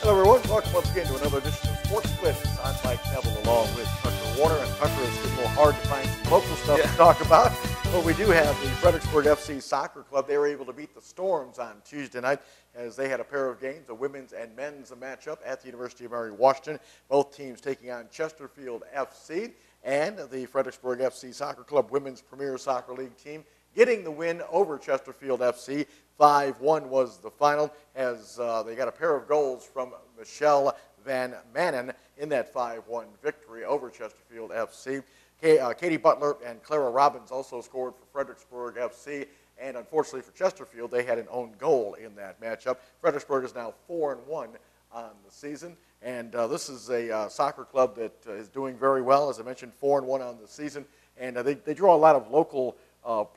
Hello, everyone. Welcome once again to another edition of Sports Blitz. I'm Mike Neville along with Tucker Warner. And Tucker, it's getting a little hard to find some local stuff to talk about. But we do have the Fredericksburg FC Soccer Club. They were able to beat the Storms on Tuesday night as they had a pair of games, a women's and men's matchup at the University of Mary Washington. Both teams taking on Chesterfield FC and the Fredericksburg FC Soccer Club Women's Premier Soccer League team getting the win over Chesterfield FC. 5-1 was the final as they got a pair of goals from Michelle Van Manen in that 5-1 victory over Chesterfield FC. Katie Butler and Clara Robbins also scored for Fredericksburg FC, and unfortunately for Chesterfield, they had an own goal in that matchup. Fredericksburg is now 4-1 on the season, and this is a soccer club that is doing very well. As I mentioned, 4-1 on the season, and they draw a lot of local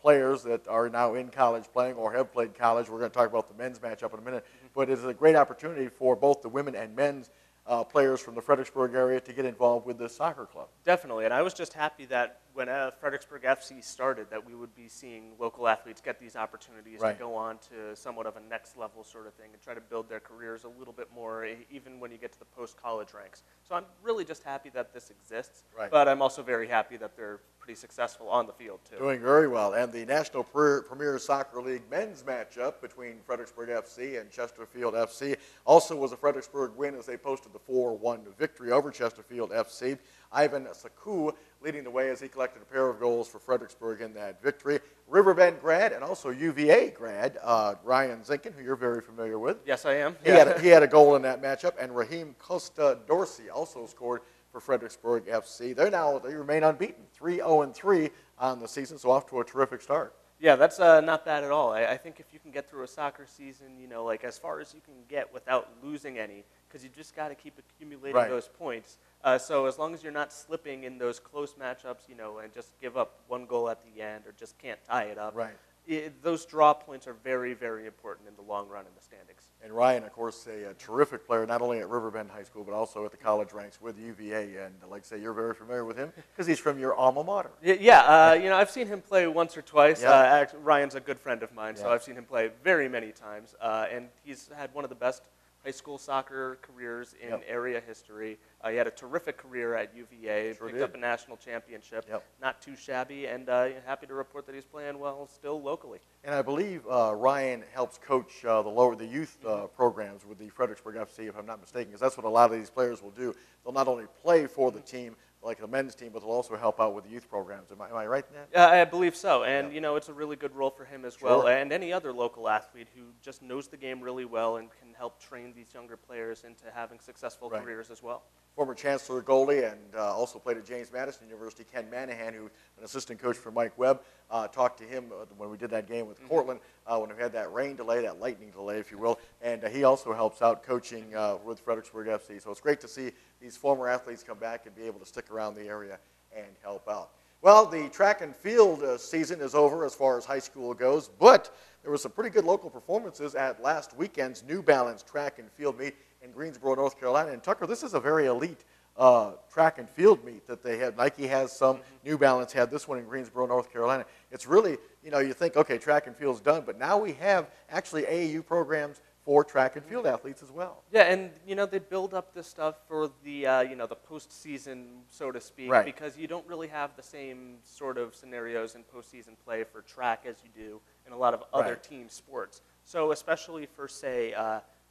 players that are now in college playing or have played college. We're going to talk about the men's matchup in a minute, but it's a great opportunity for both the women and men's players from the Fredericksburg area to get involved with this soccer club. Definitely, and I was just happy that when Fredericksburg FC started that we would be seeing local athletes get these opportunities to go on to somewhat of a next level sort of thing and try to build their careers a little bit more, even when you get to the post-college ranks. So I'm really just happy that this exists, but I'm also very happy that they're pretty successful on the field too. Doing very well, and the National Premier Soccer League men's matchup between Fredericksburg FC and Chesterfield FC also was a Fredericksburg win as they posted the 4-1 victory over Chesterfield FC. Ivan Saku leading the way as he collected a pair of goals for Fredericksburg in that victory. Riverbend grad and also UVA grad, Ryan Zinkin, who you're very familiar with. Yes, I am. He had a goal in that matchup, and Raheem Costa Dorsey also scored for Fredericksburg FC. They remain unbeaten, 3-0-3 on the season, so off to a terrific start. Yeah, that's not bad at all. I think if you can get through a soccer season, like as far as you can get without losing any, because you just got to keep accumulating those points. So as long as you're not slipping in those close matchups, and just give up one goal at the end or just can't tie it up, those draw points are very, very important in the long run in the standings. And Ryan, of course, a terrific player, not only at Riverbend High School, but also at the college ranks with UVA. And like I say, you're very familiar with him because he's from your alma mater. Yeah, I've seen him play once or twice. Ryan's a good friend of mine, so I've seen him play very many times. And he's had one of the best high school soccer careers in area history. He had a terrific career at UVA, picked up a national championship, not too shabby, and happy to report that he's playing well still locally. And I believe Ryan helps coach the youth programs with the Fredericksburg FC, if I'm not mistaken, because that's what a lot of these players will do. They'll not only play for the team, like the men's team, but they'll also help out with the youth programs. Am I right in that? I believe so, and it's a really good role for him as well, and any other local athlete who just knows the game really well and can help train these younger players into having successful careers as well. Former Chancellor goalie and also played at James Madison University, Ken Manahan, who an assistant coach for Mike Webb, talked to him when we did that game with Cortland, when we had that rain delay, that lightning delay, if you will, and he also helps out coaching with Fredericksburg FC. So it's great to see these former athletes come back and be able to stick around the area and help out. Well, the track and field season is over as far as high school goes, but there were some pretty good local performances at last weekend's New Balance track and field meet in Greensboro, North Carolina. And Tucker, this is a very elite track and field meet that they had. Nike has some, New Balance had this one in Greensboro, North Carolina. It's really, you think, okay, track and field's done, but now we have actually AAU programs for track and field athletes as well. Yeah, and they build up this stuff for the the postseason, so to speak, because you don't really have the same sort of scenarios in postseason play for track as you do in a lot of other team sports. So especially for say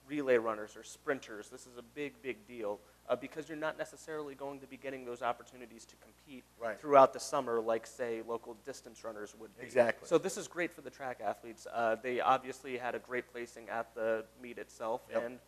relay runners or sprinters, this is a big deal because you're not necessarily going to be getting those opportunities to compete throughout the summer like, say, local distance runners would be. Exactly. So this is great for the track athletes. They obviously had a great placing at the meet itself, and,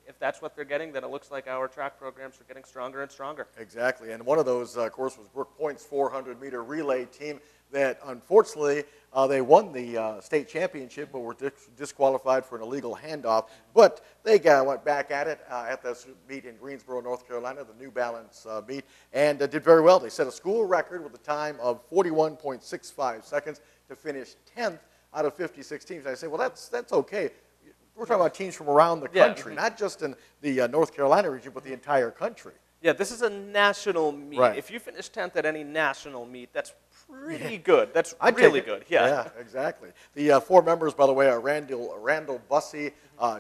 if that's what they're getting, then it looks like our track programs are getting stronger and stronger. Exactly, and one of those, of course, was Brooke Point's 400-meter relay team that, unfortunately, they won the state championship, but were disqualified for an illegal handoff. But they went back at it at this meet in Greensboro, North Carolina, the New Balance meet, and did very well. They set a school record with a time of 41.65 seconds to finish 10th out of 56 teams. And I say, well, that's okay. We're talking about teams from around the country, not just in the North Carolina region, but the entire country. Yeah, this is a national meet. If you finish 10th at any national meet, that's pretty good. That's really good. Yeah, exactly. The four members, by the way, are Randall Bussey,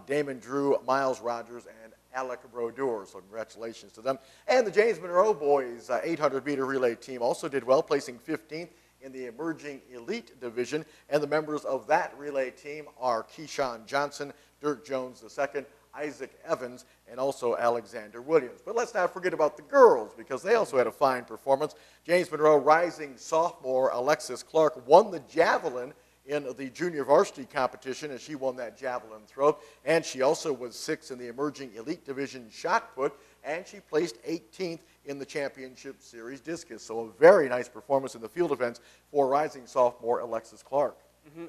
Damon Drew, Miles Rogers, and Alec Brodeur. So congratulations to them. And the James Monroe boys 800-meter relay team also did well, placing 15th in the emerging elite division. And the members of that relay team are Keyshawn Johnson, Dirk Jones II, Isaac Evans, and also Alexander Williams. But let's not forget about the girls, because they also had a fine performance. James Monroe rising sophomore Alexis Clark won the javelin in the junior varsity competition, and she won that javelin throw. And she also was 6th in the emerging elite division shot put, and she placed 18th in the championship series discus. So a very nice performance in the field events for rising sophomore Alexis Clark.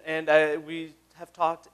And we have talked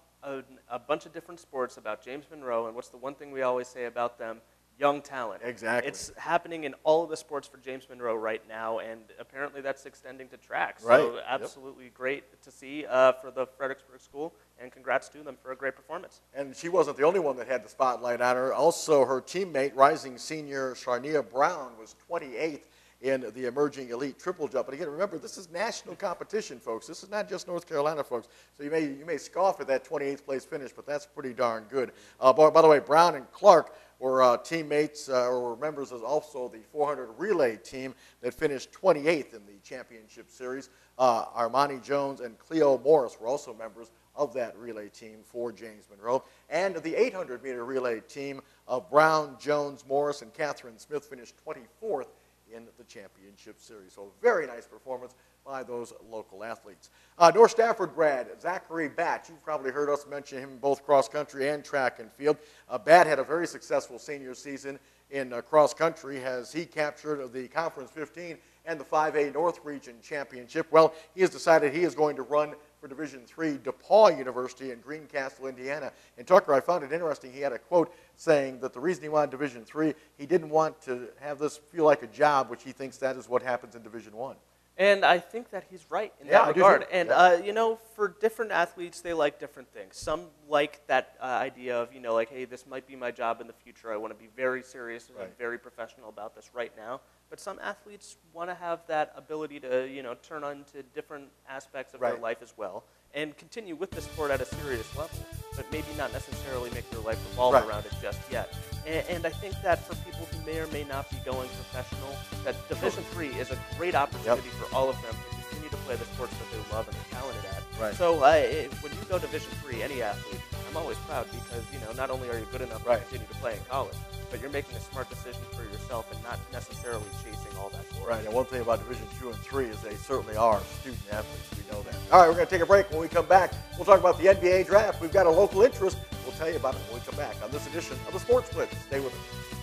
a bunch of different sports about James Monroe, and what's the one thing we always say about them? Young talent. Exactly. It's happening in all of the sports for James Monroe right now, and apparently that's extending to track. Right. So absolutely great to see for the Fredericksburg School, and congrats to them for a great performance. And she wasn't the only one that had the spotlight on her. Also, her teammate, rising senior Sharnia Brown, was 28th in the emerging elite triple jump. But again, remember, this is national competition, folks. This is not just North Carolina, folks. So you may scoff at that 28th place finish, but that's pretty darn good. By the way, Brown and Clark were teammates or were members of also the 400 relay team that finished 28th in the championship series. Armani Jones and Cleo Morris were also members of that relay team for James Monroe. And the 800-meter relay team of Brown, Jones, Morris, and Catherine Smith finished 24th in the championship series. So very nice performance by those local athletes. North Stafford grad Zachary Batt. You've probably heard us mention him in both cross country and track and field. Batt had a very successful senior season in cross country as he captured the Conference 15 and the 5A North Region Championship. Well, he has decided he is going to run for Division III DePaul University in Greencastle, Indiana. And Tucker, I found it interesting. He had a quote saying that the reason he wanted Division III, he didn't want to have this feel like a job, which he thinks that is what happens in Division I. And I think that he's right in that regard. And, yeah. You know, for different athletes, they like different things. Some like that idea of, you know, like, hey, this might be my job in the future. I want to be very serious and very professional about this right now. But some athletes want to have that ability to, you know, turn on to different aspects of their life as well and continue with the sport at a serious level, but maybe not necessarily make their life revolve around it just yet. And I think that for people who may or may not be going professional, that Division III is a great opportunity for all of them to continue to play the sports that they love and are talented at. So when you go Division III, any athlete, I'm always proud because, you know, not only are you good enough to continue to play in college, but you're making a smart decision for yourself and not necessarily chasing all that glory. Right, and one thing about Division II and III is they certainly are student athletes. We know that. All right, we're going to take a break. When we come back, we'll talk about the NBA draft. We've got a local interest. We'll tell you about it when we come back on this edition of the Sports Blitz. Stay with us.